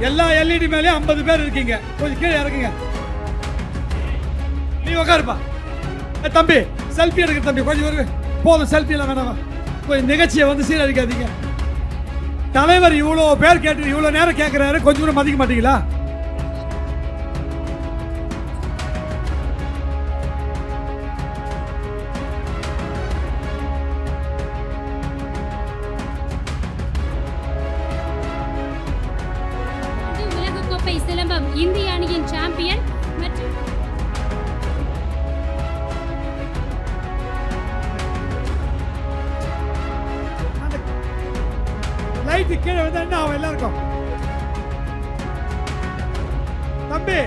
எல்லா எல்இடி மேலேயும் 50 பேர் இருக்கீங்க. கொஞ்சம் கீழே இறக்குங்க. நீ உட்காருப்பா. தம்பி செல்ஃபி எடுக்க தம்பி கொஞ்சம் வருது. போதும், செல்ஃபி எல்லாம் வேணாமா. கொஞ்சம் நிகழ்ச்சியை வந்து சீரழிக்காதீங்க. தலைவர் இவ்வளோ பேர் கேட்டு இவ்வளோ நேரம் கேட்குறாரு, கொஞ்சம் கூட மதிக்க மாட்டீங்களா? உலகக்கோப்பை சிலம்பம் இந்திய அணியின் சாம்பியன் மற்றும் லைட் கீழே வந்தா என்ன ஆகும் எல்லாருக்கும்? தம்பி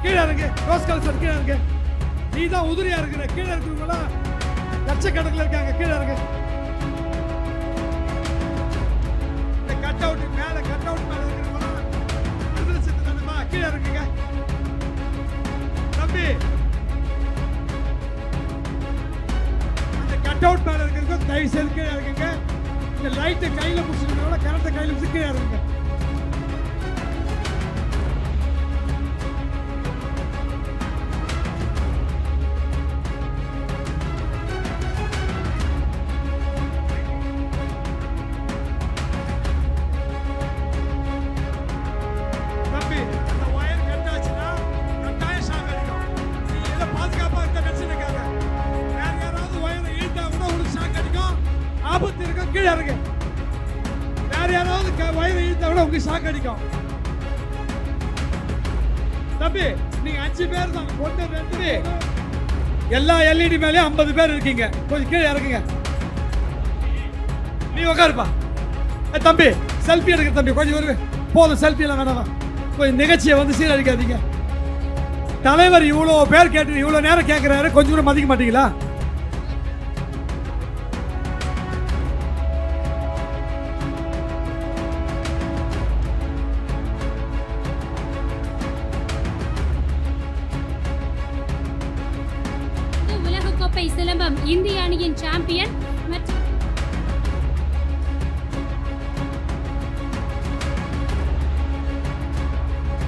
கீழே இறங்கு. ரோஸ் கலர் கீழே இறங்கு. நீ தான் உதிரியா இருக்கிற. கீழே இருக்கிறவங்களா லட்சக்கணக்கில் இருக்காங்க. கீழே இறங்கு. இந்த கட் அவுட் மேல இருக்கிறவங்களா விடுதலை சித்து தானேமா. கீழே இறங்குங்க தம்பி. அந்த கட் அவுட் மேல இருக்கிறவங்க தயவு செய்து கீழே இறங்குங்க. இந்த லைட்டை கையில பிடிச்சிருக்கோட கரண்ட கையில பிடிச்சி கீழே இறங்குங்க. தம்பி அந்த ஒயர் கட் ஆச்சுன்னா கட்டாயம் ஷாக் அடிக்கும். நீ எதை பாதுகாப்பா இருக்க நினைச்சுக்காத. வேற யாராவது ஒயரை இழுத்தா கூட உங்களுக்கு ஷாக் அடிக்கும். ஆபத்து இருக்கும். கீழே இறங்கு. வேற யாராவது ஒயரை இழுத்தா கூட உங்களுக்கு ஷாக் அடிக்கும். தம்பி நீங்க 5 பேர் தான். ஒன்று 2 எல்லா எல்இடி மேலேயும் 50 பேர் இருக்கீங்க. கொஞ்சம் கீழே இறங்குங்க. நீ உட்காருப்பா. தம்பி செல்ஃபி எடுக்க தம்பி கொஞ்சம் வருது. போதும், செல்ஃபி எல்லாம் வேணாமா. கொஞ்சம் நிகழ்ச்சியை வந்து சீரழிக்காதீங்க. தலைவர் இவ்வளோ பேர் கேட்டு இவ்வளோ நேரம் கேட்குறாரு, கொஞ்சம் கூட மதிக்க மாட்டீங்களா? உலகக்கோப்பை சிலம்பம் இந்திய அணியின் சாம்பியன் மற்றும்